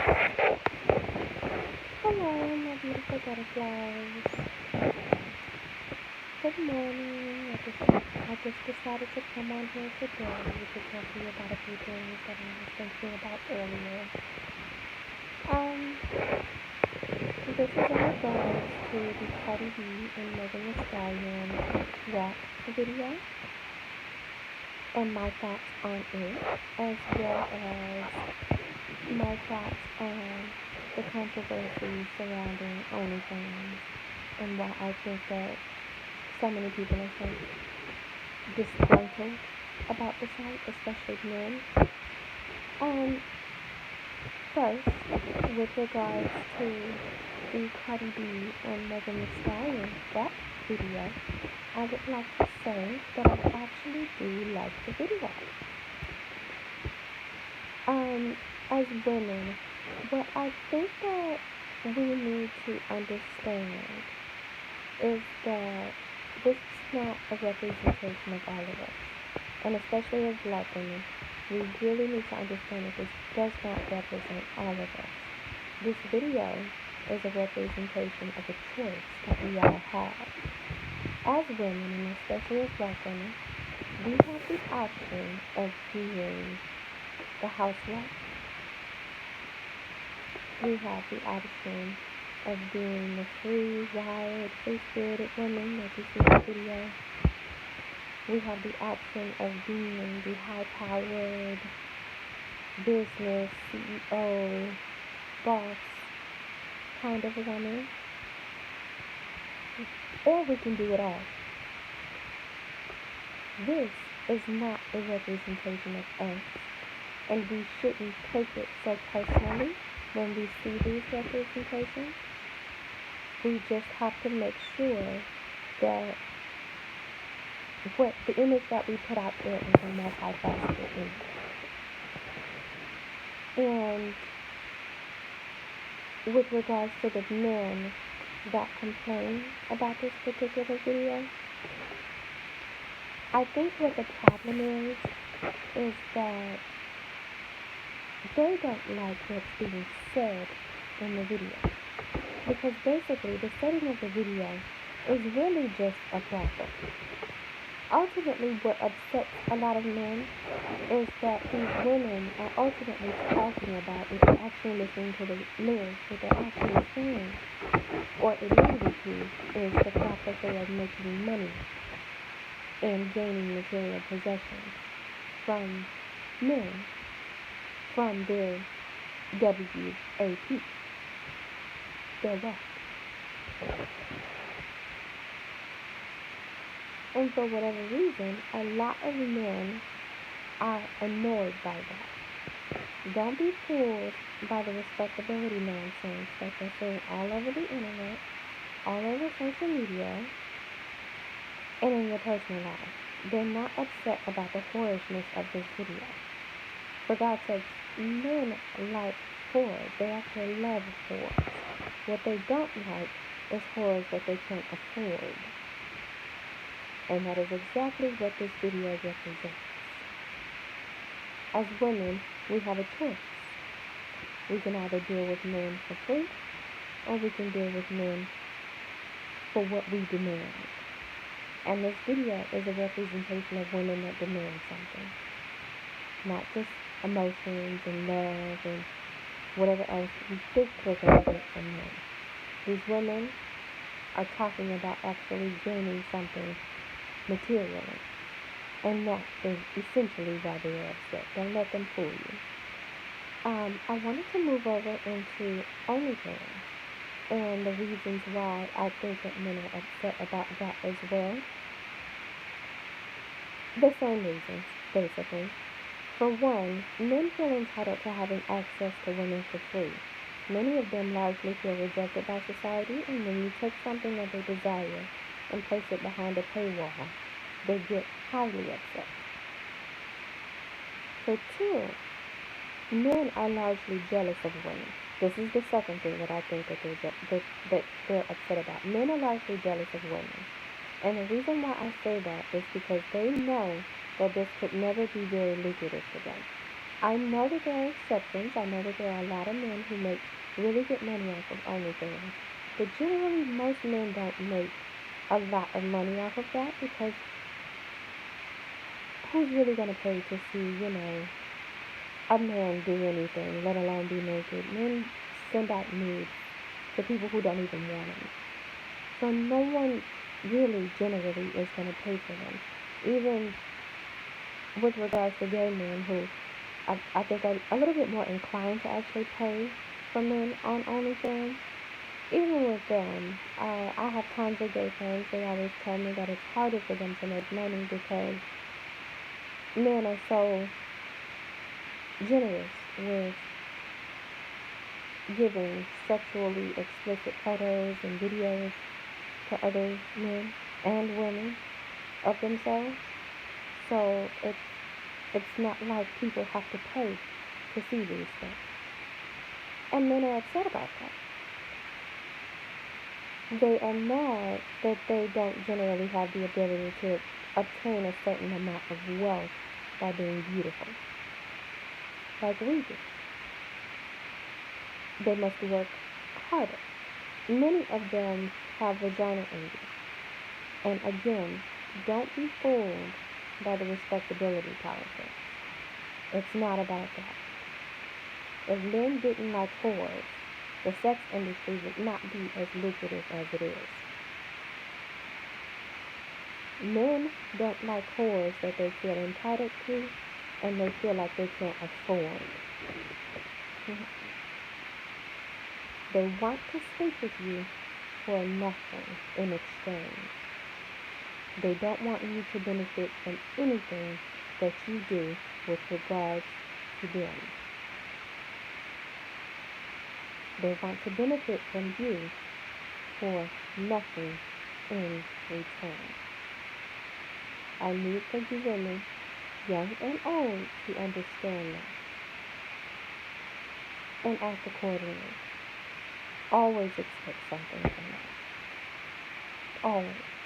Hello, my beautiful butterflies. Good morning. I just decided to come on here today to talk to you about a few things that I was thinking about earlier. Um, this is in regards to the Cardi B and Megan Thee Stallion WAP video and my thoughts on it, as well as my thoughts on the controversy surrounding OnlyFans and why I think that so many people are so disgruntled about the site, especially men. Um, First, with regards to the Cardi B and Megan Thee Stallion rap video, I would like to say that I actually do like the video. As women, what I think that we need to understand is that this is not a representation of all of us, and especially as black women, we really need to understand that this does not represent all of us. This video is a representation of a choice that we all have. As women, and especially as black women, we have the option of being the housewife. We have the option of being the free, wild, free-spirited woman that you see in the video. We have the option of being the high-powered business CEO, boss kind of woman, or we can do it all. This is not a representation of us, and we shouldn't take it so personally when we see these representations. We just have to make sure that what the image that we put out there is a multifaceted image. And with regards to the men that complain about this particular video, I think what the problem is that they don't like what's being said in the video. Because basically the setting of the video is really just a brothel. Ultimately, what upsets a lot of men is that these women are ultimately talking about, if you're actually listening to the lyrics, what they're actually saying, or alluding to, is the fact that they are making money and gaining material possessions from men, from their WAP, their WAP. And for whatever reason, a lot of men are annoyed by that. Don't be fooled by the respectability nonsense that they're seeing all over the internet, all over social media, and in your personal life. They're not upset about the whorishness of this video. For God's sake, men like whores. They actually love whores. What they don't like is whores that they can't afford. And that is exactly what this video represents. As women, we have a choice. We can either deal with men for free, or we can deal with men for what we demand. And this video is a representation of women that demand something. Not just emotions and love and whatever else we think we're going to get from men. These women are talking about actually gaining something materially. And that is essentially why they are upset. Don't let them fool you. I wanted to move over into OnlyFans and the reasons why I think that men are upset about that as well. The same reasons, basically. For one, men feel entitled to having access to women for free. Many of them largely feel rejected by society, and when you take something that they desire and place it behind a paywall, they get highly upset. For two, men are largely jealous of women. This is the second thing that I think that they're upset about. Men are largely jealous of women. And the reason why I say that is because they know that this could never be very lucrative for them. I know that there are exceptions. I know that there are a lot of men who make really good money off of OnlyFans. But generally, most men don't make a lot of money off of that because who's really going to pay to see, a man do anything, let alone be naked? Men send out nudes to people who don't even want them. So no one really generally is going to pay for them. Even with regards to gay men who I think are a little bit more inclined to actually pay for men on OnlyFans. Even with them, I have tons of gay friends. They always tell me that it's harder for them to make money because men are so generous with giving sexually explicit photos and videos to other men and women of themselves. So it's not like people have to pay to see these things. And men are upset about that. They are mad that they don't generally have the ability to obtain a certain amount of wealth by being beautiful, like we do. They must work harder. Many of them have vagina envy. And again, don't be fooled by the respectability politics. It's not about that. If men didn't like whores, the sex industry would not be as lucrative as it is. Men don't like whores that they feel entitled to and they feel like they can't afford. They want to sleep with you for nothing in exchange. They don't want you to benefit from anything that you do with regards to them. They want to benefit from you for nothing in return. I need for you women, young and old, to understand that and act accordingly. Always expect something from us. Always.